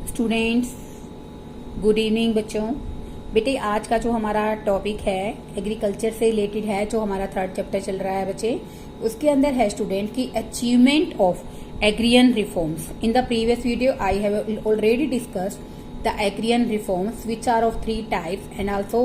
Students, good evening बच्चों। बेटे आज का जो हमारा टॉपिक है एग्रीकल्चर से रिलेटेड है, जो हमारा थर्ड चैप्टर चल रहा है बच्चे, उसके अंदर है स्टूडेंट की achievement of agrarian reforms. In the previous video I have already discussed the agrarian reforms, which are of three types and also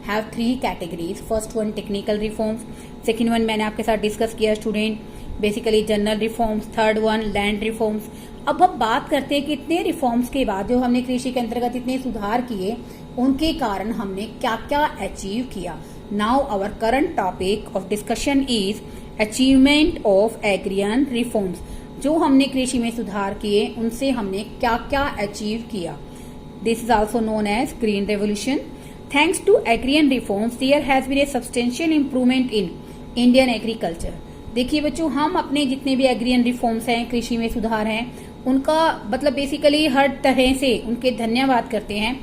have three categories. First one technical reforms, second one मैंने आपके साथ discuss किया student basically general reforms, third one land reforms. अब हम बात करते हैं कि इतने रिफॉर्म्स के बाद जो हमने कृषि के अंतर्गत इतने सुधार किए, उनके कारण हमने क्या क्या अचीव किया। Now our current topic of discussion is achievement of agrarian reforms. जो हमने कृषि में सुधार किए, उनसे हमने क्या क्या अचीव किया। This is also known as Green Revolution. Thanks to agrarian reforms, there has been a substantial improvement in Indian agriculture. देखिए बच्चों, हम अपने जितने भी एग्रियन रिफॉर्म्स हैं, कृषि में सुधार हैं, उनका मतलब बेसिकली हर तरह से उनके धन्यवाद करते हैं,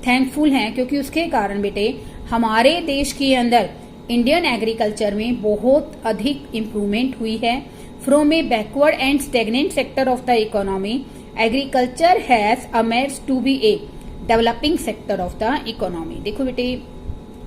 थैंकफुल हैं, क्योंकि उसके कारण बेटे हमारे देश के अंदर इंडियन एग्रीकल्चर में बहुत अधिक इम्प्रूवमेंट हुई है। From a backward and stagnant sector of the economy, agriculture has emerged to be a developing sector of the economy. देखो बेटे,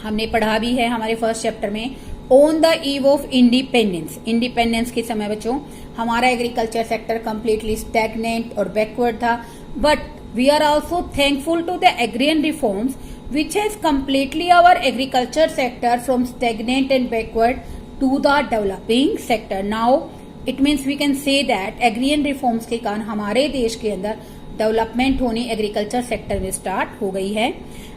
हमने पढ़ा भी है हमारे फर्स्ट चैप्टर में on the eve of independence. Independence के समय बच्चों हमारा एग्रीकल्चर सेक्टर कंप्लीटली स्टैग्नेंट और बैकवर्ड था, but we are also thankful to the agrarian reforms which has completely our agriculture sector from stagnant and backward to the developing sector. Now it means we can say that agrarian reforms के कारण हमारे देश के अंदर development होनी agriculture sector में start हो गई है।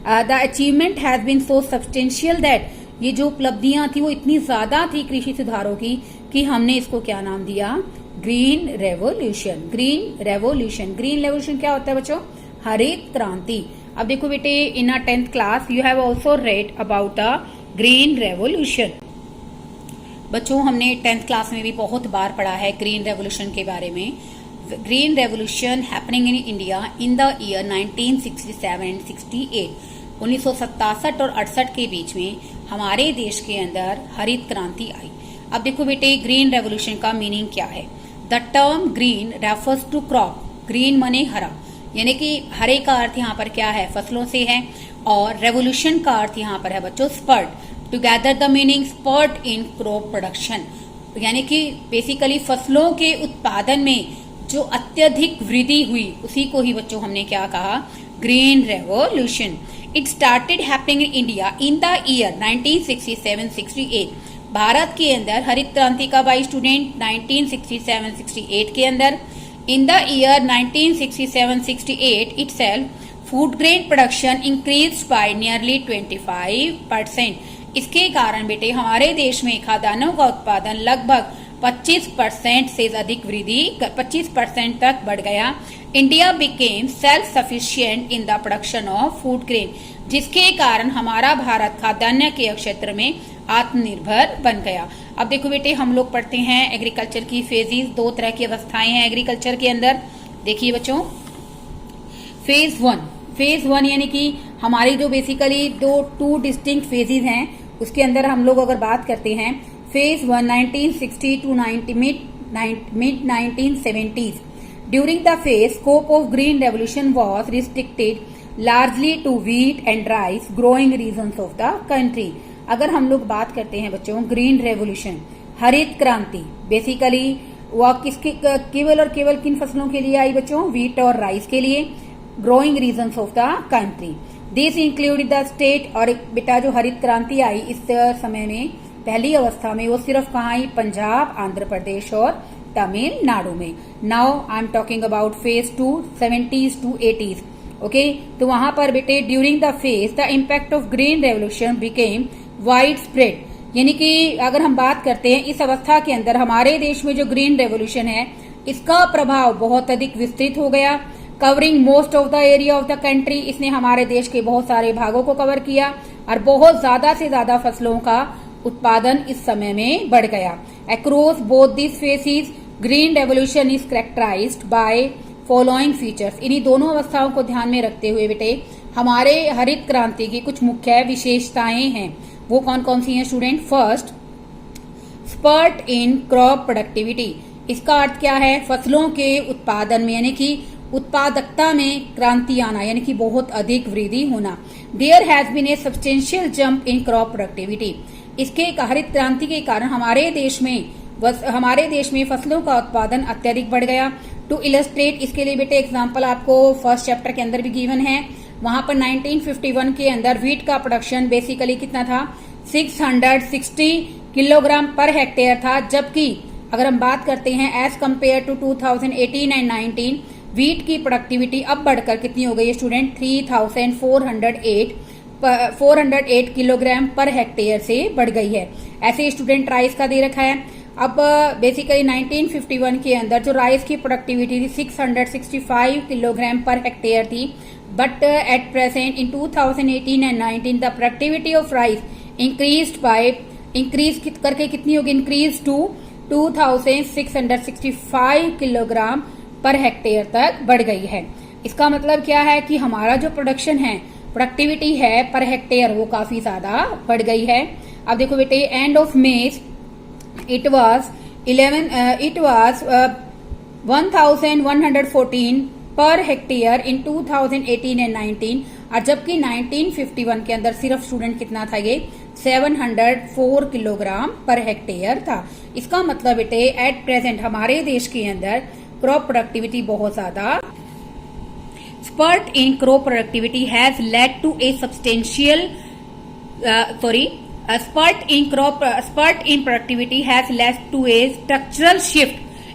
The achievement has been so substantial that, ये जो उपलब्धियां थी वो इतनी ज्यादा थी कृषि सुधारों की कि हमने इसको क्या नाम दिया, green revolution. Green revolution, green revolution क्या होता है बच्चों, हरित क्रांति। अब देखो बेटे, इन अ 10th class you have also read about a green revolution. बच्चों हमने 10th क्लास में भी बहुत बार पढ़ा है ग्रीन रेवोल्यूशन के बारे में। Green revolution happening in India in the year 1967 and 68। 1967 और 68 के बीच में हमारे देश के अंदर हरित क्रांति आई। अब देखो बेटे, ग्रीन रेवोल्यूशन का मीनिंग क्या है। The term green refers to crop. Green मने हरा, यानी कि हरे का अर्थ यहाँ पर क्या है, फसलों से है, और रेवोल्यूशन का अर्थ यहाँ पर है बच्चों spurt. Together the meaning spurt in crop production, यानी कि बेसिकली फसलों के उत्पादन में जो अत्यधिक वृद्धि हुई, उसी को ही बच्चों हमने क्या कहा, green revolution. It started happening in India in the year 1967-68। Bharat के अंदर हरित क्रांति कब आई स्टूडेंट, 1967-68 के अंदर। In the year 1967-68 itself food grain production increase by nearly 25%। इसके कारण बेटे हमारे देश में खाद्यान्नों का उत्पादन लगभग 25% से अधिक वृद्धि, 25% तक बढ़ गया। India became self sufficient in the production of food grain, जिसके कारण हमारा भारत खाद्यान्न के क्षेत्र में आत्मनिर्भर बन गया। अब देखो बेटे, हम लोग पढ़ते हैं एग्रीकल्चर की फेजेस। दो तरह की अवस्थाएं हैं एग्रीकल्चर के अंदर। देखिए बच्चों, फेज वन यानी कि हमारी जो बेसिकली टू डिस्टिंक्ट फेजेस हैं, उसके अंदर हम लोग अगर बात करते हैं, phase 1 1960 to mid 1970s. During the phase, scope of green revolution was restricted largely to wheat and rice growing regions of the country. अगर हम लोग बात करते हैं बच्चों ग्रीन रेवोल्यूशन, हरित क्रांति, बेसिकली वह किसके केवल और केवल किन फसलों के लिए आई बच्चों, व्हीट और राइस के लिए, growing regions of the country. This include the state. और बेटा जो हरित क्रांति आई इस समय में, पहली अवस्था में, वो सिर्फ कहाँ आई, पंजाब, आंध्र प्रदेश और तमिलनाडु में। Now I am talking about phase 2 70s to 80s। Okay, तो वहां पर बेटे during the phase the impact of green revolution became widespread, यानी कि अगर हम बात करते हैं इस अवस्था के अंदर हमारे देश में जो ग्रीन रेवोल्यूशन है, इसका प्रभाव बहुत अधिक विस्तृत हो गया। Covering most of the area of the country, इसने हमारे देश के बहुत सारे भागों को कवर किया और बहुत ज्यादा से ज्यादा फसलों का उत्पादन इस समय में बढ़ गया। Across both this phases green revolution is characterized by following features. इन्हीं दोनों अवस्थाओं को ध्यान में रखते हुए बेटे हमारे हरित क्रांति की कुछ मुख्य विशेषताएं हैं। वो कौन कौन सी हैं student? First, spurt in crop productivity. इसका अर्थ क्या है? फसलों के उत्पादन में, यानी कि उत्पादकता में क्रांति आना यानी कि बहुत अधिक वृद्धि होना। There has been a substantial jump in crop productivity. इसके हरित क्रांति के कारण हमारे देश में फसलों का उत्पादन अत्यधिक बढ़ गया। टू इलस्ट्रेट, इसके लिए बेटे एग्जाम्पल आपको फर्स्ट चैप्टर के अंदर भी गिवन है। वहां पर 1951 के अंदर व्हीट का प्रोडक्शन बेसिकली कितना था, 660 किलोग्राम पर हेक्टेयर था, जबकि अगर हम बात करते हैं as compare to 2018 and 19, wheat की प्रोडक्टिविटी अब बढ़कर कितनी हो गई है स्टूडेंट, 3408 किलोग्राम पर हेक्टेयर से बढ़ गई है। ऐसे स्टूडेंट राइस का दे रखा है। अब बेसिकली 1951 के अंदर जो राइस की प्रोडक्टिविटी थी 665 किलोग्राम पर हेक्टेयर थी, but at present in 2018 and 19 the productivity of rice increase करके कितनी होगी, increase to 2665 kilogram per hectare तक बढ़ गई है। इसका मतलब क्या है कि हमारा जो प्रोडक्शन है, प्रोडक्टिविटी है पर हेक्टेयर, वो काफी ज्यादा बढ़ गई है। अब देखो बेटे, end of May it was 1114 per hectare in 2018 and 19, और जबकि 1951 के अंदर सिर्फ स्टूडेंट कितना था, ये 704 किलोग्राम पर हेक्टेयर था। इसका मतलब बेटे एट प्रेजेंट हमारे देश के अंदर क्रॉप प्रोडक्टिविटी बहुत ज्यादा, spurt in crop productivity has led to a substantial A spurt in productivity has led to a structural shift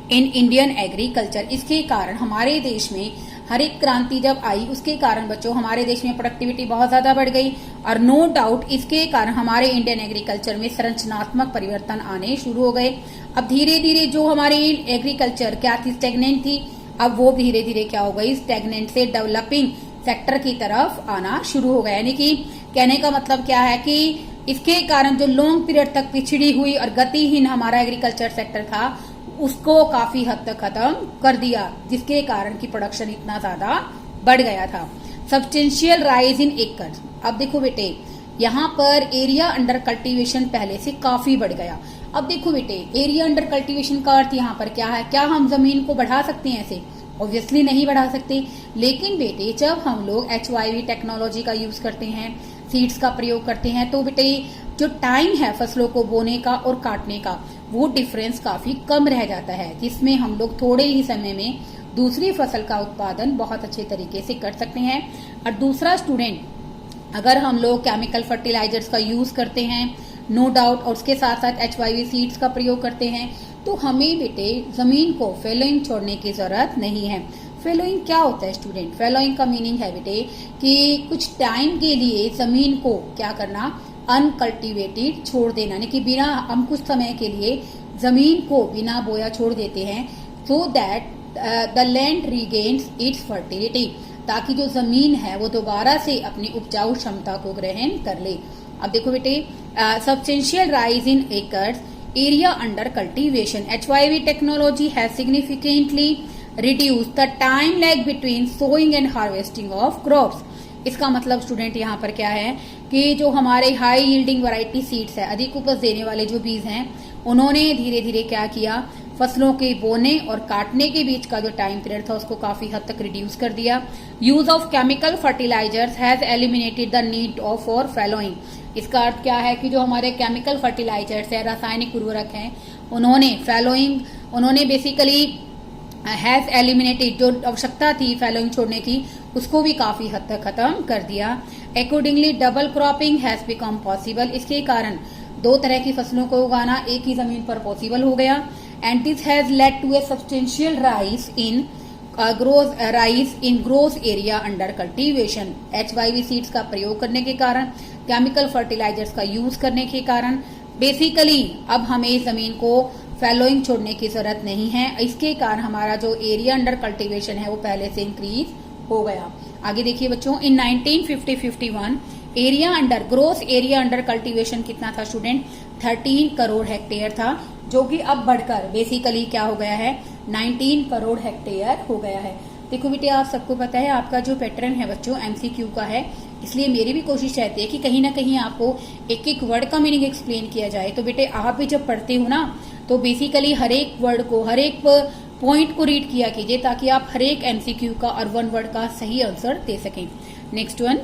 in Indian agriculture। इसके कारण हमारे देश में हरित क्रांति जब आई, उसके कारण बच्चों हमारे देश में प्रोडक्टिविटी बहुत ज्यादा बढ़ गई, और नो डाउट इसके कारण हमारे इंडियन एग्रीकल्चर में संरचनात्मक परिवर्तन आने शुरू हो गए। अब धीरे धीरे जो हमारी एग्रीकल्चर क्या थी, स्टेगनेंट थी, अब वो धीरे धीरे क्या हो गई, स्टेगनेंट से डेवलपिंग सेक्टर की तरफ आना शुरू हो गया। यानी कि कहने का मतलब क्या है कि इसके कारण जो लॉन्ग पीरियड तक पिछड़ी हुई और गतिहीन हमारा एग्रीकल्चर सेक्टर था, उसको काफी हद तक खत्म कर दिया, जिसके कारण की प्रोडक्शन इतना ज्यादा बढ़ गया था। Substantial rise in acres. अब देखो बेटे, यहाँ पर एरिया अंडर कल्टीवेशन पहले से काफी बढ़ गया। अब देखो बेटे, एरिया अंडर कल्टीवेशन का अर्थ यहाँ पर क्या है, क्या हम जमीन को बढ़ा सकते हैं ऐसे? ऑब्वियसली नहीं बढ़ा सकते। लेकिन बेटे जब हम लोग HYV टेक्नोलॉजी का यूज करते हैं, सीड्स का प्रयोग करते हैं, तो बेटे जो टाइम है फसलों को बोने का और काटने का, वो डिफरेंस काफी कम रह जाता है, जिसमें हम लोग थोड़े ही समय में दूसरी फसल का उत्पादन बहुत अच्छे तरीके से कर सकते हैं। और दूसरा स्टूडेंट, अगर हम लोग केमिकल फर्टिलाइजर्स का यूज करते हैं, नो डाउट, और उसके साथ साथ HYV सीड्स का प्रयोग करते हैं, तो हमें बेटे जमीन को फेलोइंग छोड़ने की जरूरत नहीं है। फेलोइंग क्या होता है स्टूडेंट? फेलोइंग का मीनिंग है बेटे कि कुछ टाइम के लिए जमीन को क्या करना, अनकल्टिवेटेड छोड़ देना, यानी कि बिना, हम कुछ समय के लिए जमीन को बिना बोया छोड़ देते हैं, so that the land regains its fertility, ताकि जो जमीन है वो दोबारा से अपनी उपजाऊ क्षमता को ग्रहण कर ले। अब देखो बेटे, substantial rise in acres area under cultivation, HYV technology has significantly reduce the time lag between sowing and harvesting of crops. इसका मतलब स्टूडेंट यहाँ पर क्या है कि जो हमारे हाई यील्डिंग वैरायटी सीड्स है, अधिक उपज देने वाले जो बीज हैं, उन्होंने धीरे धीरे क्या किया, फसलों के बोने और काटने के बीच का जो टाइम पीरियड था उसको काफी हद तक रिड्यूस कर दिया। Use of chemical fertilisers has eliminated the need of for fallowing. इसका अर्थ क्या है कि जो हमारे केमिकल फर्टिलाइजर्स है, रासायनिक उर्वरक हैं, उन्होंने बेसिकली हैज एलिमिनेटेड, जो आवश्यकता थी फेलोइंग छोड़ने की, उसको भी काफी हद तक खत्म कर दिया। Accordingly double cropping has become possible. इसके कारण दो तरह की फसलों को उगाना एक ही जमीन पर पॉसिबल हो गया। And this has led to a substantial rise in gross area under cultivation. HYV seeds का प्रयोग करने के कारण, केमिकल फर्टिलाइजर्स का यूज करने के कारण बेसिकली अब हमें जमीन को फेलोइंग छोड़ने की जरूरत नहीं है। इसके कारण हमारा जो एरिया अंडर कल्टीवेशन है वो पहले से इंक्रीज हो गया। आगे देखिए बच्चों, इन 1950-51 ग्रोस एरिया अंडर कल्टीवेशन कितना था स्टूडेंट? 13 करोड़ हेक्टेयर था, जो कि अब बढ़कर बेसिकली क्या हो गया है, 19 करोड़ हेक्टेयर हो गया है। देखो बेटे, आप सबको पता है आपका जो पैटर्न है बच्चों MCQ का है, इसलिए मेरी भी कोशिश रहती है कि कहीं ना कहीं आपको एक एक वर्ड का मीनिंग एक्सप्लेन किया जाए। तो बेटे आप भी जब पढ़ते हो ना, तो बेसिकली हर एक वर्ड को, हर एक पॉइंट को रीड किया कीजिए ताकि आप हर एक एमसीक्यू का और वन वर्ड का सही आंसर दे सकें। नेक्स्ट वन,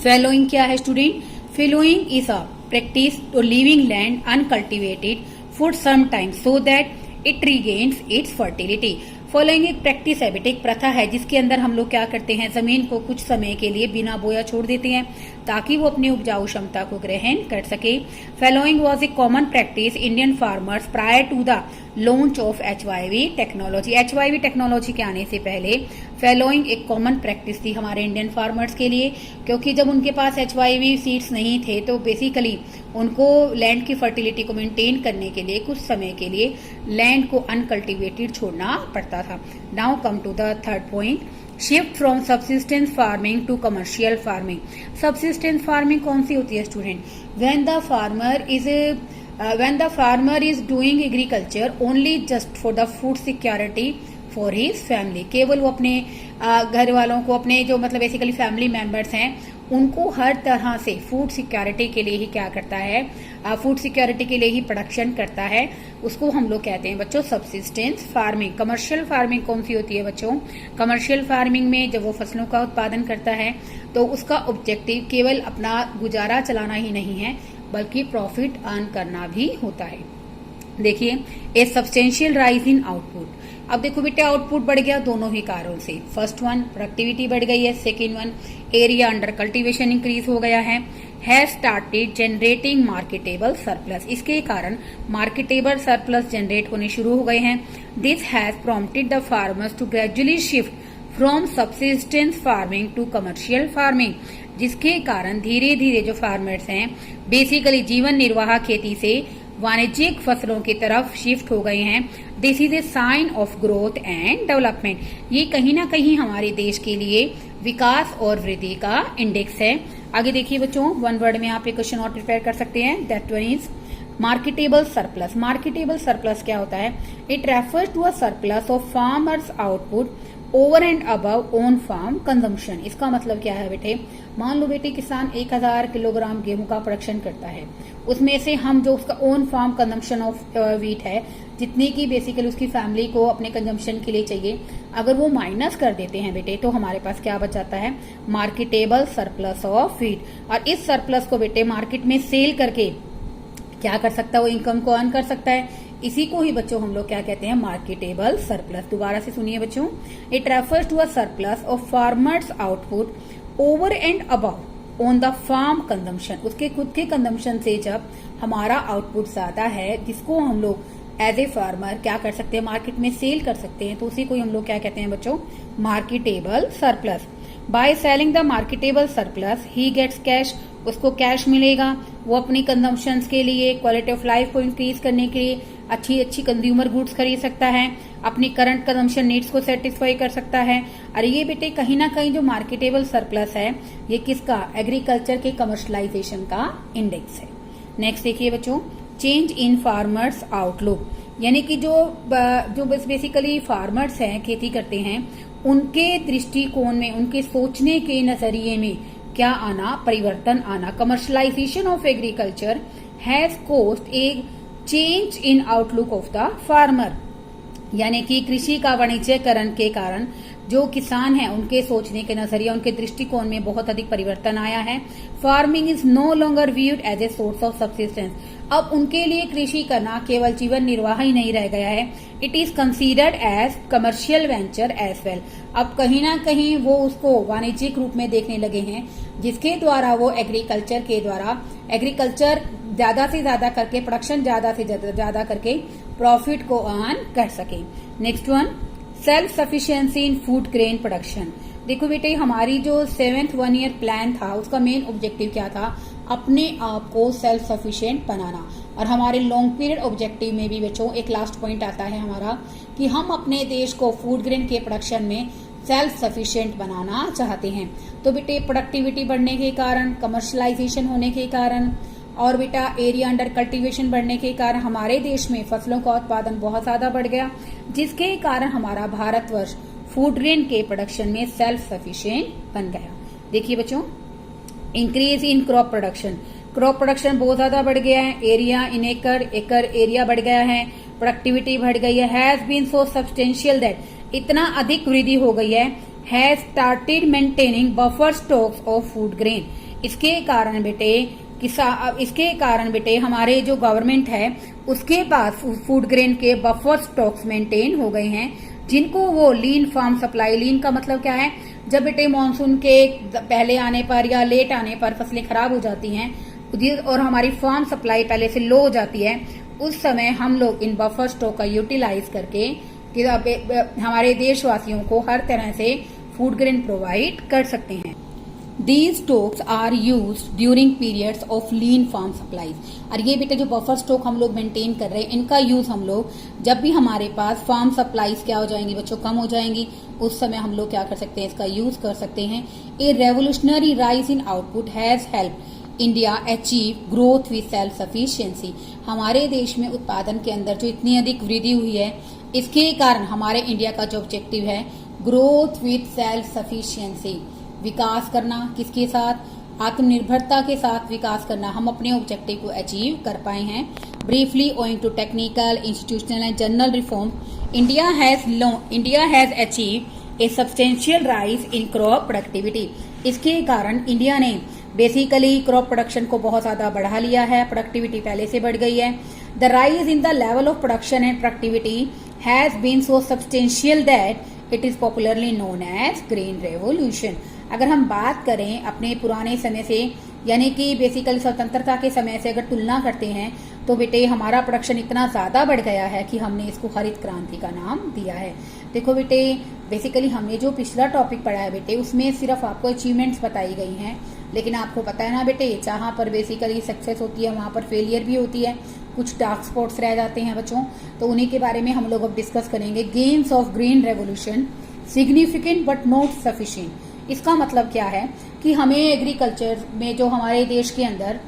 फैलोइंग क्या है student? Fallowing is a practice to living land uncultivated for some time so that it regains its fertility. Following एक प्रैक्टिस है बेटे, एक प्रथा है जिसके अंदर हम लोग क्या करते हैं, जमीन को कुछ समय के लिए बिना बोया छोड़ देते हैं ताकि वो अपनी उपजाऊ क्षमता को ग्रहण कर सके। Following was a common practice Indian farmers prior to the launch of HYV technology. HYV technology के आने से पहले फॉलोइंग एक कॉमन प्रैक्टिस थी हमारे इंडियन फार्मर्स के लिए, क्योंकि जब उनके पास HYV सीड्स नहीं थे तो बेसिकली उनको लैंड की फर्टिलिटी को मेंटेन करने के लिए कुछ समय के लिए लैंड को अनकल्टिवेटेड छोड़ना पड़ता था। Now come to the third point, shift from subsistence farming to commercial farming. Subsistence farming कौन सी होती है student? When the farmer is doing agriculture only just for the food security for his family. केवल वो अपने घर वालों को, अपने जो मतलब बेसिकली फैमिली मेंबर्स हैं, उनको हर तरह से फूड सिक्योरिटी के लिए ही क्या करता है, फूड सिक्योरिटी के लिए ही प्रोडक्शन करता है, उसको हम लोग कहते हैं बच्चों सबसिस्टेंस फार्मिंग। कमर्शियल फार्मिंग कौन सी होती है बच्चों? कमर्शियल फार्मिंग में जब वो फसलों का उत्पादन करता है तो उसका ऑब्जेक्टिव केवल अपना गुजारा चलाना ही नहीं है बल्कि प्रॉफिट अर्न करना भी होता है। देखिए, ए सब्सटेंशियल राइज इन आउटपुट। अब देखो बेटे, आउटपुट बढ़ गया दोनों ही कारणों से। फर्स्ट वन, प्रोडक्टिविटी बढ़ गई है। Second one, area under cultivation increase हो गया है। Has started generating marketable surplus. इसके कारण मार्केटेबल सरप्लस जनरेट होने शुरू हो गए हैं। This has prompted the farmers to gradually shift from subsistence farming to commercial farming, जिसके कारण धीरे धीरे जो फार्मर्स हैं बेसिकली जीवन निर्वाह खेती से वाणिज्यिक फसलों की तरफ शिफ्ट हो गए हैं। This is a sign of growth and development. ये कहीं ना कहीं हमारे देश के लिए विकास और वृद्धि का इंडेक्स है। आगे देखिए बच्चों, वन वर्ड में आप एक क्वेश्चन और प्रिपेयर कर सकते हैं। That one is marketable surplus. Marketable surplus क्या होता है? It refers to a surplus of farmers output over and above own farm consumption. इसका मतलब क्या है बेटे? मान लो बेटे, किसान 1000 किलोग्राम गेहूं का प्रोडक्शन करता है, उसमें से हम जो उसका own farm consumption of wheat है, जितनी की बेसिकली उसकी फैमिली को अपने कंजम्पशन के लिए चाहिए, अगर वो माइनस कर देते हैं बेटे तो हमारे पास क्या बच जाता है? Marketable surplus of wheat. और इस सरप्लस को बेटे मार्केट में सेल करके क्या कर सकता है? वो इनकम को अर्न कर सकता है। इसी को ही बच्चों हम लोग क्या कहते हैं? Marketable surplus. दोबारा से सुनिए बच्चों, it refers to a surplus of farmers output over and above on the farm consumption. उसके खुद के कंजम्पशन से जब हमारा आउटपुट ज्यादा है, जिसको हम लोग एज ए फार्मर क्या कर सकते हैं? मार्केट में सेल कर सकते हैं, तो उसी को हम लोग क्या कहते हैं बच्चों? Marketable surplus. By selling the marketable surplus he gets cash. उसको कैश मिलेगा, वो अपनी कंजम्पशन के लिए, क्वालिटी ऑफ लाइफ को इंक्रीज करने के लिए अच्छी अच्छी कंज्यूमर गुड्स खरीद सकता है, अपनी करंट कंजम्पशन नीड्स को सेटिस्फाई कर सकता है। और ये बेटे कहीं ना कहीं जो मार्केटेबल सरप्लस है, ये किसका? एग्रीकल्चर के कमर्शलाइजेशन का इंडेक्स है। नेक्स्ट देखिए बच्चों, चेंज इन फार्मर्स आउटलुक। यानी कि जो बेसिकली फार्मर्स हैं, खेती करते हैं, उनके दृष्टिकोण में, उनके सोचने के नजरिए में क्या आना? परिवर्तन आना। Commercialisation of agriculture has caused A change in outlook of the farmer. यानी कि कृषि का वाणिज्यकरण के कारण जो किसान हैं, उनके सोचने के नजरिया, उनके दृष्टिकोण में बहुत अधिक परिवर्तन आया है। Farming is no longer viewed as a source of subsistence. अब उनके लिए कृषि करना केवल जीवन निर्वाह ही नहीं रह गया है, it is considered as commercial venture as well. अब कहीं ना कहीं वो उसको वाणिज्यिक रूप में देखने लगे हैं, जिसके द्वारा वो एग्रीकल्चर ज्यादा से ज्यादा करके, प्रोडक्शन ज्यादा से ज्यादा करके प्रॉफिट को अर्न कर सके। नेक्स्ट वन, सेल्फ सफिशिएंसी इन फूड ग्रेन प्रोडक्शन। देखो बेटे, हमारी जो 7th 1 ईयर प्लान था, उसका मेन ऑब्जेक्टिव क्या था? अपने आप को सेल्फ सफिशिएंट बनाना। और हमारे लॉन्ग पीरियड ऑब्जेक्टिव में भी बच्चों एक लास्ट पॉइंट आता है हमारा कि हम अपने देश को फूड ग्रेन के प्रोडक्शन में सेल्फ सफिशिएंट बनाना चाहते हैं। तो बेटे प्रोडक्टिविटी बढ़ने के कारण, कमर्शलाइजेशन होने के कारण और बेटा एरिया अंडर कल्टीवेशन बढ़ने के कारण हमारे देश में फसलों का उत्पादन बहुत ज्यादा बढ़ गया, जिसके कारण हमारा भारतवर्ष फूड ग्रेन के प्रोडक्शन में सेल्फ सफिशिएंट बन गया। देखिए बच्चों, increase in crop production. Crop production बहुत ज्यादा बढ़ गया है। एरिया इन एकड़ एरिया बढ़ गया है। प्रोडक्टिविटी बढ़ गई है, has been so substantial that, इतना अधिक वृद्धि हो गई है, has started maintaining buffer stocks of food grain. इसके कारण बेटे हमारे जो गवर्नमेंट है उसके पास फूड ग्रेन के बफर स्टॉक्स मेंटेन हो गए हैं, जिनको वो लीन फार्म सप्लाई, लीन का मतलब क्या है, जब बेटे मानसून के पहले आने पर या लेट आने पर फसलें खराब हो जाती हैं और हमारी फार्म सप्लाई पहले से लो हो जाती है, उस समय हम लोग इन बफर स्टॉक का यूटिलाइज करके हमारे देशवासियों को हर तरह से फूड ग्रेन प्रोवाइड कर सकते हैं। These stocks are used during periods of lean farm supplies। और ये बेटे जो बफर स्टॉक हम लोग मेंटेन कर रहे हैं, इनका यूज हम लोग जब भी हमारे पास फार्म सप्लाईज क्या हो जाएंगी बच्चों, कम हो जाएंगी, उस समय हम लोग क्या कर सकते हैं, इसका यूज कर सकते हैं। A revolutionary rise in output has help India achieve growth with self sufficiency. हमारे देश में उत्पादन के अंदर जो इतनी अधिक वृद्धि हुई है, इसके कारण हमारे इंडिया का जो ऑब्जेक्टिव है ग्रोथ विद सेल्फ सफिशिएंसी, विकास करना, किसके साथ, आत्मनिर्भरता के साथ विकास करना, हम अपने ऑब्जेक्टिव को अचीव कर पाए हैं। Briefly owing to technical, institutional and general reform, India has achieve a substantial rise in crop productivity. इसके कारण इंडिया ने बेसिकली क्रॉप प्रोडक्शन को बहुत ज्यादा बढ़ा लिया है, प्रोडक्टिविटी पहले से बढ़ गई है। The rise in the level of production and productivity has been so substantial that it is popularly known as green revolution. अगर हम बात करें अपने पुराने समय से, यानी कि बेसिकली स्वतंत्रता के समय से अगर तुलना करते हैं, तो बेटे हमारा प्रोडक्शन इतना ज्यादा बढ़ गया है कि हमने इसको हरित क्रांति का नाम दिया है। देखो बेटे, बेसिकली हमने जो पिछला टॉपिक पढ़ा है बेटे, उसमें सिर्फ आपको अचीवमेंट्स बताई गई हैं, लेकिन आपको पता है ना बेटे, जहां पर बेसिकली सक्सेस होती है वहां पर फेलियर भी होती है, कुछ डार्क स्पॉट्स रह जाते हैं बच्चों, तो उन्हीं के बारे में हम लोग अब डिस्कस करेंगे। Gains of green revolution significant but not sufficient. इसका मतलब क्या है कि हमें एग्रीकल्चर में जो हमारे देश के अंदर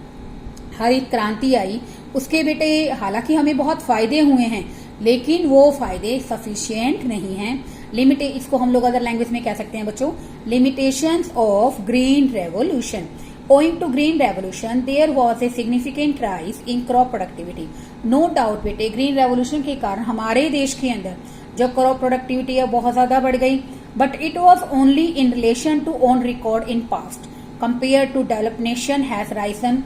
हरित क्रांति आई, उसके बेटे हालांकि हमें बहुत फायदे हुए हैं, लेकिन वो फायदे सफिशिएंट नहीं हैं। इसको हम लोग अदर लैंग्वेज में कह सकते हैं बच्चों, limitations of green revolution. Owing to green revolution there was a significant rise in crop productivity. No doubt बेटे, ग्रीन रेवोल्यूशन के कारण हमारे देश के अंदर जो क्रॉप प्रोडक्टिविटी है बहुत ज्यादा बढ़ गई, but it was only in relation to on record in past compared to developed nation has risen,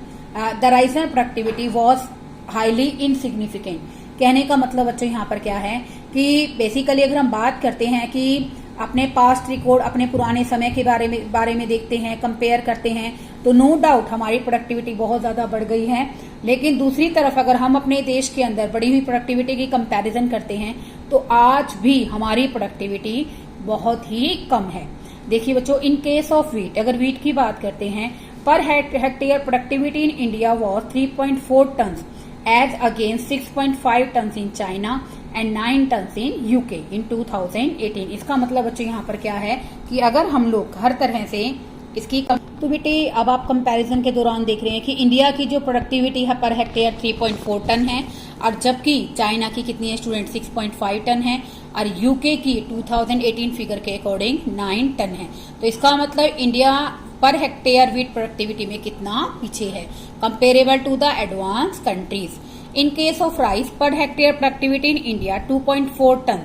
the risen productivity was highly insignificant। कहने का मतलब बच्चों यहाँ पर क्या है कि बेसिकली अगर हम बात करते हैं कि अपने पास्ट रिकॉर्ड, अपने पुराने समय के बारे में देखते हैं, कंपेयर करते हैं, तो नो डाउट हमारी प्रोडक्टिविटी बहुत ज्यादा बढ़ गई है। लेकिन दूसरी तरफ अगर हम अपने देश के अंदर बढ़ी हुई प्रोडक्टिविटी की कंपैरिजन करते हैं, तो आज भी हमारी प्रोडक्टिविटी बहुत ही कम है। देखिए बच्चों, इन केस ऑफ वीट, अगर वीट की बात करते हैं, per hectare productivity in India was 3.4 tonne as against 6.5 tonne in China and 9 tonne in UK in 2018। इसका मतलब बच्चों यहाँ पर क्या है कि अगर हम लोग हर तरह से इसकी तो बेटे अब आप कंपैरिजन के दौरान देख रहे हैं कि इंडिया की जो प्रोडक्टिविटी है पर हेक्टेयर 3.4 टन है, और जबकि चाइना की कितनी है स्टूडेंट, 6.5 टन है, और यूके की 2018 फिगर के अकॉर्डिंग 9 टन है। तो इसका मतलब India per hectare wheat productivity में कितना पीछे है comparable to the advance countries. In case of rice per hectare productivity in India 2.4 tonne.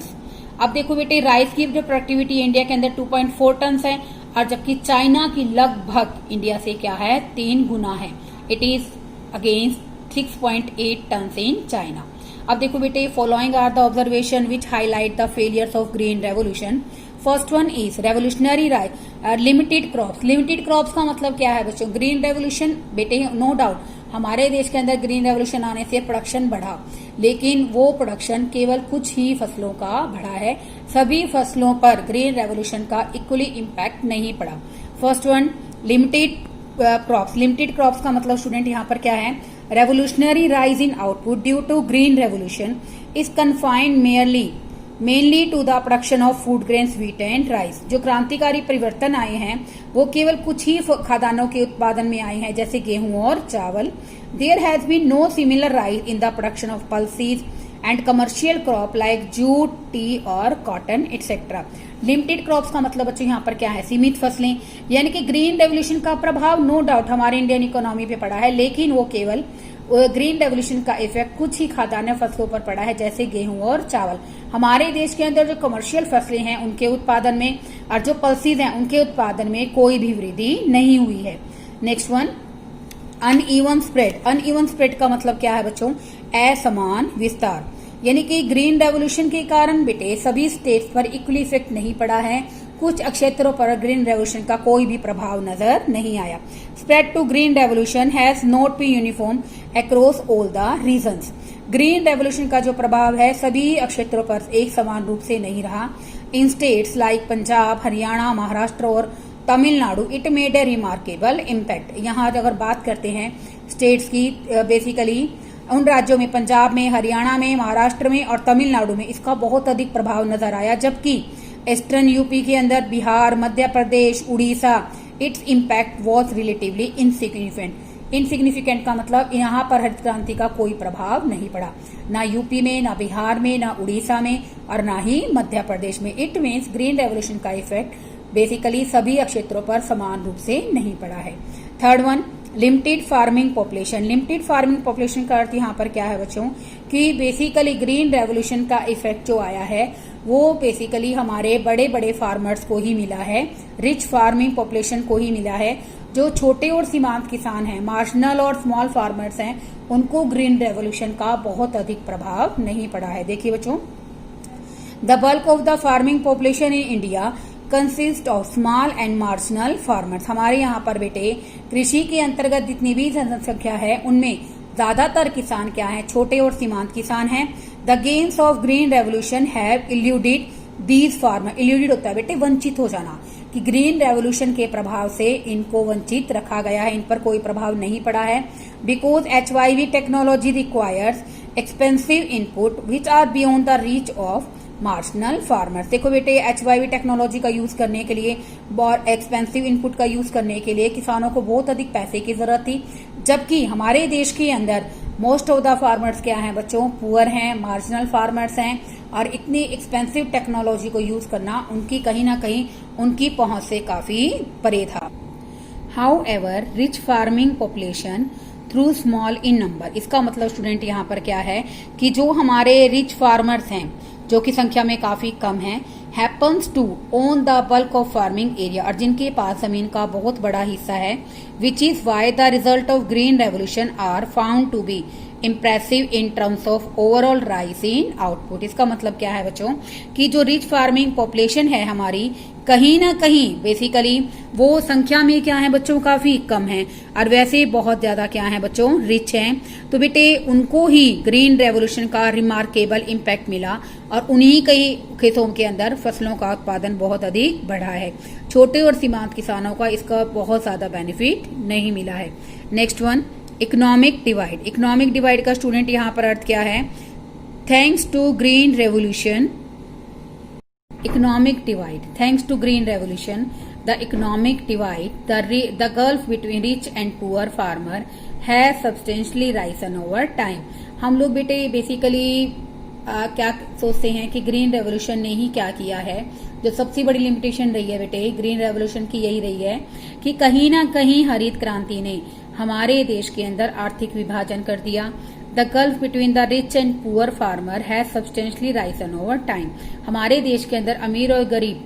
अब देखो बेटे, राइस की जो प्रोडक्टिविटी इंडिया के अंदर 2.4 टन है, और जबकि चाइना की लगभग इंडिया से क्या है 3 गुना है, it is against 6.8 ton in China. अब देखो बेटे, following are the observation which highlight the failures of green revolution. First one is revolutionary right limited crops. Limited crops का मतलब क्या है बच्चों, ग्रीन रेवोल्यूशन बेटे नो डाउट हमारे देश के अंदर ग्रीन रेवोल्यूशन आने से प्रोडक्शन बढ़ा, लेकिन वो प्रोडक्शन केवल कुछ ही फसलों का बढ़ा है, सभी फसलों पर ग्रीन रेवोल्यूशन का इक्वली इम्पैक्ट नहीं पड़ा। First one limited crops. Limited crops का मतलब स्टूडेंट यहाँ पर क्या है, revolutionary rise in output due to green revolution is confined mainly to the production of food grains wheat and rice. जो क्रांतिकारी परिवर्तन आए हैं वो केवल कुछ ही खाद्यान्नों के उत्पादन में आए हैं, जैसे गेहूं और चावल। There has been no similar rise in the production of pulses and commercial crop like jute, tea और कॉटन एटसेट्रा। लिमिटेड क्रॉप्स का मतलब बच्चों यहाँ पर क्या है, सीमित फसलें, यानी कि ग्रीन रेवोल्यूशन का प्रभाव नो डाउट हमारे इंडियन इकोनॉमी पे पड़ा है, लेकिन वो केवल ग्रीन रेवोल्यूशन का इफेक्ट कुछ ही खाद्यान्न फसलों पर पड़ा है, जैसे गेहूं और चावल। हमारे देश के अंदर जो कमर्शियल फसलें हैं उनके उत्पादन में और जो पल्सीज हैं उनके उत्पादन में कोई भी वृद्धि नहीं हुई है। Next one, uneven spread. Uneven spread का मतलब क्या है बच्चों? असमान विस्तार। यानी कि ग्रीन रेवोल्यूशन के कारण बेटे सभी स्टेट्स पर इक्वली इफेक्ट नहीं पड़ा है, कुछ क्षेत्रों पर ग्रीन रेवोल्यूशन का कोई भी प्रभाव नजर नहीं आया। Spread to green revolution has not be uniform across all the regions. Green revolution का जो प्रभाव है सभी क्षेत्रों पर एक समान रूप से नहीं रहा। इन स्टेट्स लाइक पंजाब, हरियाणा, महाराष्ट्र और Tamil Nadu it made a remarkable impact. यहाँ अगर बात करते हैं स्टेट्स की, बेसिकली उन राज्यों में पंजाब में, हरियाणा में, महाराष्ट्र में और तमिलनाडु में इसका बहुत अधिक प्रभाव नजर आया, जबकि ईस्टर्न यूपी के अंदर Bihar, Madhya Pradesh, Orissa its impact was relatively insignificant. Insignificant का मतलब यहाँ पर हरित क्रांति का कोई प्रभाव नहीं पड़ा, ना यूपी में, ना बिहार में, ना उड़ीसा में और ना ही मध्य प्रदेश में। इट मीन्स ग्रीन रेवोल्यूशन का इफेक्ट बेसिकली सभी क्षेत्रों पर समान रूप से नहीं पड़ा है। Third one, limited farming population. Limited farming population का अर्थ यहाँ पर क्या है बच्चों कि बेसिकली ग्रीन रेवोल्यूशन का इफेक्ट जो आया है वो बेसिकली हमारे बड़े बड़े फार्मर्स को ही मिला है, रिच फार्मिंग पॉपुलेशन को ही मिला है। जो छोटे और सीमांत किसान हैं, मार्जिनल और स्मॉल फार्मर्स हैं, उनको ग्रीन रेवोल्यूशन का बहुत अधिक प्रभाव नहीं पड़ा है। देखिए बच्चों, the bulk of the farming population in India consist of small and marginal farmers. हमारे यहाँ पर बेटे कृषि के अंतर्गत जितनी भी जनसंख्या है उनमें ज्यादातर किसान क्या हैं? छोटे और सीमांत किसान हैं। The gains of green revolution have eluded these farmer. Eluded होता है बेटे वंचित हो जाना, कि ग्रीन रेवोल्यूशन के प्रभाव से इनको वंचित रखा गया है, इन पर कोई प्रभाव नहीं पड़ा है। Because HYV technology requires expensive input which are beyond the reach of marginal farmers. देखो बेटे, HYV टेक्नोलॉजी का यूज करने के लिए और एक्सपेंसिव इनपुट का यूज करने के लिए किसानों को बहुत अधिक पैसे की जरूरत थी, जबकि हमारे देश के अंदर मोस्ट ऑफ द फार्मर्स क्या हैं बच्चों? पुअर हैं, मार्जिनल फार्मर्स हैं, और इतनी एक्सपेंसिव टेक्नोलॉजी को यूज करना उनकी कहीं ना कहीं उनकी पहुंच से काफी परे था। How ever rich farming population through small in number. इसका मतलब स्टूडेंट यहाँ पर क्या है कि जो हमारे रिच फार्मर्स हैं जो कि संख्या में काफी कम है, happens to own the bulk of farming area, और जिनके पास जमीन का बहुत बड़ा हिस्सा है, which is why the result of green revolution are found to be impressive in terms of overall rise in output. इसका मतलब क्या है बच्चों कि जो रिच फार्मिंग पॉपुलेशन है हमारी, कहीं ना कहीं बेसिकली वो संख्या में क्या है बच्चों? काफी कम है, और वैसे बहुत ज्यादा क्या है बच्चों? रिच हैं। तो बेटे उनको ही ग्रीन रेवोल्यूशन का रिमार्केबल इम्पैक्ट मिला, और उन्हीं कई खेतों के अंदर फसलों का उत्पादन बहुत अधिक बढ़ा है। छोटे और सीमांत किसानों का इसका बहुत ज्यादा बेनिफिट नहीं मिला है। Next one, economic divide. Economic divide का स्टूडेंट यहाँ पर अर्थ क्या है? Thanks to green revolution, economic divide. Thanks to green revolution, the economic divide, the gulf between rich and poor farmer has substantially risen over time. हम लोग बेटे basically क्या सोचते हैं कि ग्रीन रेवोल्यूशन ने ही क्या किया है? जो सबसे बड़ी लिमिटेशन रही है बेटे ग्रीन रेवोल्यूशन की यही रही है कि कहीं ना कहीं हरित क्रांति ने हमारे देश के अंदर आर्थिक विभाजन कर दिया। The gulf between the rich and poor farmer has substantially Ryzen over time. हमारे देश के अंदर अमीर और गरीब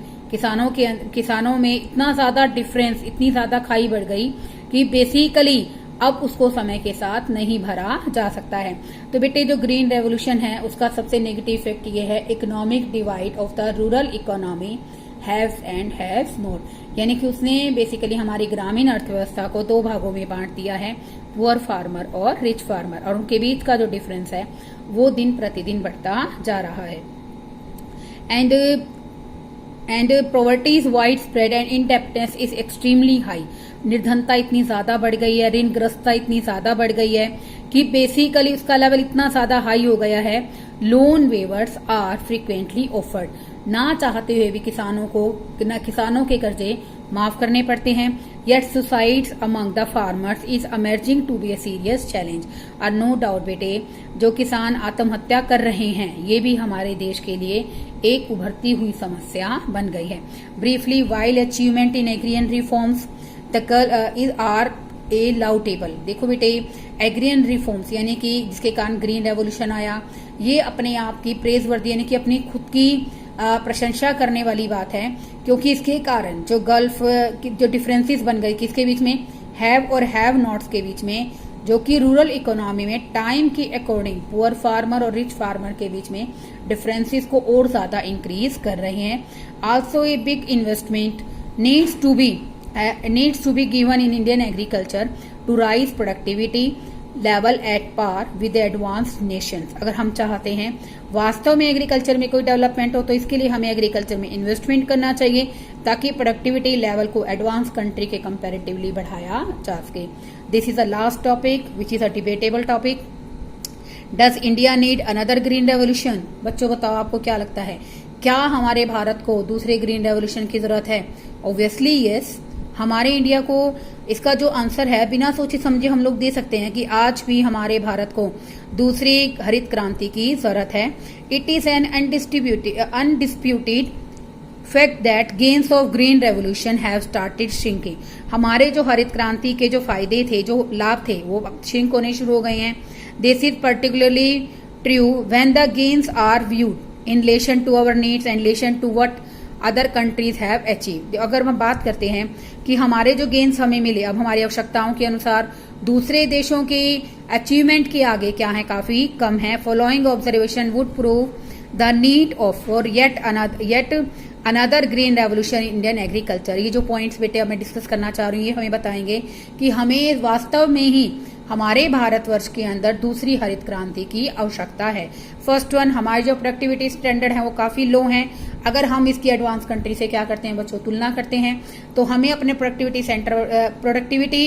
किसानों में इतना ज्यादा डिफरेंस, इतनी ज्यादा खाई बढ़ गई कि बेसिकली अब उसको समय के साथ नहीं भरा जा सकता है। तो बेटे जो ग्रीन रेवोल्यूशन है उसका सबसे नेगेटिव इफेक्ट ये है economic divide of the rural economy haves and haves not, यानी कि उसने बेसिकली हमारी ग्रामीण अर्थव्यवस्था को दो भागों में बांट दिया है, पुअर फार्मर और रिच फार्मर, और उनके बीच का जो डिफरेंस है वो दिन प्रतिदिन बढ़ता जा रहा है। And poverty is wide spread and इनडेप्टनेस is extremely high. निर्धनता इतनी ज्यादा बढ़ गई है, ऋणग्रस्तता इतनी ज्यादा बढ़ गई है कि बेसिकली उसका लेवल इतना ज्यादा हाई हो गया है। Loan waivers are frequently offered, ना चाहते हुए भी किसानों के कर्जे माफ करने पड़ते हैं। Yet suicides among the farmers is emerging to be a serious challenge. और नो डाउट बेटे जो किसान आत्महत्या कर रहे हैं ये भी हमारे देश के लिए एक उभरती हुई समस्या बन गई है। Briefly, while achievement in agrarian reforms a laudable. देखो बेटे, एग्रियन रिफॉर्म्स यानी कि जिसके कारण ग्रीन रेवोल्यूशन आया, ये अपने आप की प्रेज वर्दी यानी कि अपनी खुद की प्रशंसा करने वाली बात है, क्योंकि इसके कारण जो गल्फ जो डिफरेंसेस बन गई किसके बीच में, हैव और हैव नॉट्स के बीच में, जो कि रूरल इकोनॉमी में टाइम की अकॉर्डिंग पुअर फार्मर और रिच फार्मर के बीच में डिफरेंसेस को और ज्यादा इंक्रीज कर रहे हैं। Also a big investment needs to be given in Indian agriculture to rise productivity level at par with the advanced nations। अगर हम चाहते हैं वास्तव में एग्रीकल्चर में कोई डेवलपमेंट हो तो इसके लिए हमें एग्रीकल्चर में इन्वेस्टमेंट करना चाहिए ताकि प्रोडक्टिविटी लेवल को एडवांस कंट्री के कंपैरेटिवली बढ़ाया जा सके। This is a last topic which is a debatable topic. Does India need another green revolution? बच्चों बताओ, आपको क्या लगता है, क्या हमारे भारत को दूसरे ग्रीन रेवोल्यूशन की जरूरत है? Obviously yes. हमारे इंडिया को इसका जो आंसर है बिना सोचे समझे हम लोग दे सकते हैं कि आज भी हमारे भारत को दूसरी हरित क्रांति की जरूरत है। It is an undisputed fact that gains of green revolution have started shrinking. हमारे जो हरित क्रांति के जो फायदे थे, जो लाभ थे, वो श्रिंक होने शुरू हो गए हैं। This is particularly true when the gains are viewed in relation to our needs and relation to what other countries have achieve. अगर हम बात करते हैं कि हमारे जो गेन्स हमें मिले अब हमारी आवश्यकताओं के अनुसार दूसरे देशों के अचीवमेंट के आगे क्या है, काफी कम है। Following observation would prove the need of for yet another green revolution Indian agriculture. ये जो पॉइंट्स बेटे अब मैं डिस्कस करना चाह रही हूँ ये हमें बताएंगे कि हमें वास्तव में ही हमारे भारतवर्ष के अंदर दूसरी हरित क्रांति की आवश्यकता है। फर्स्ट वन, हमारी जो प्रोडक्टिविटी स्टैंडर्ड है वो काफी लो है। अगर हम इसकी एडवांस कंट्री से क्या करते हैं बच्चों, तुलना करते हैं, तो हमें अपने प्रोडक्टिविटी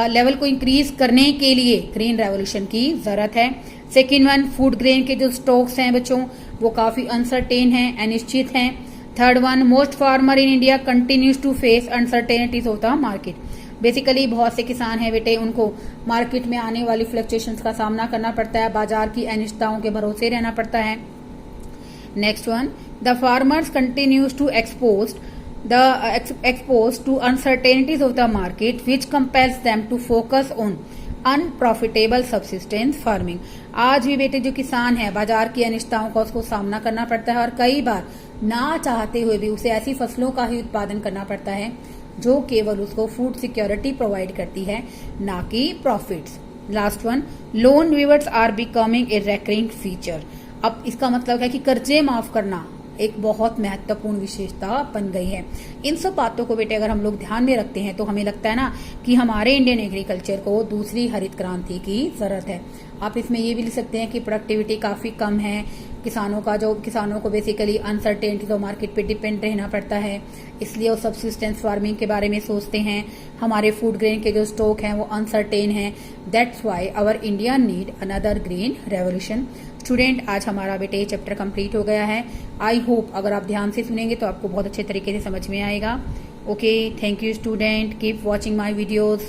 लेवल को इंक्रीज करने के लिए ग्रीन रेवोल्यूशन की जरूरत है। सेकेंड वन, फूड ग्रेन के जो स्टॉक्स हैं बच्चों वो काफी अनसर्टेन हैं, अनिश्चित हैं। Third one, most farmer in India continues to face uncertainties of the market. Basically बहुत से किसान हैं बेटे, उनको मार्केट में आने वाली फ्लक्चुएशंस का सामना करना पड़ता है, बाजार की अनिश्चितताओं के भरोसे रहना पड़ता है। Next one, the farmers continues to exposed to uncertainties of the market which compels them to focus on unprofitable subsistence farming. आज भी बेटे जो किसान है बाजार की अनिश्चितताओं का उसको सामना करना पड़ता है और कई बार ना चाहते हुए भी उसे ऐसी फसलों का ही उत्पादन करना पड़ता है जो केवल उसको फूड सिक्योरिटी प्रोवाइड करती है, ना कि profits. Last one, loan waivers are becoming a recurring feature. अब इसका मतलब है कि कर्जे माफ करना एक बहुत महत्वपूर्ण विशेषता बन गई है। इन सब बातों को बेटे अगर हम लोग ध्यान में रखते हैं तो हमें लगता है ना कि हमारे इंडियन एग्रीकल्चर को दूसरी हरित क्रांति की जरूरत है। आप इसमें ये भी लिख सकते हैं कि प्रोडक्टिविटी काफी कम है, किसानों को बेसिकली अनसर्टेनिटी तो मार्केट पे डिपेंड रहना पड़ता है, इसलिए वो सब्सिस्टेंस फार्मिंग के बारे में सोचते हैं। हमारे फूड ग्रेन के जो स्टॉक हैं वो अनसर्टेन हैं। That's why our India need another green revolution. Student, आज हमारा बेटे चैप्टर कंप्लीट हो गया है। आई होप अगर आप ध्यान से सुनेंगे तो आपको बहुत अच्छे तरीके से समझ में आएगा। Okay, thank you student, keep watching my videos.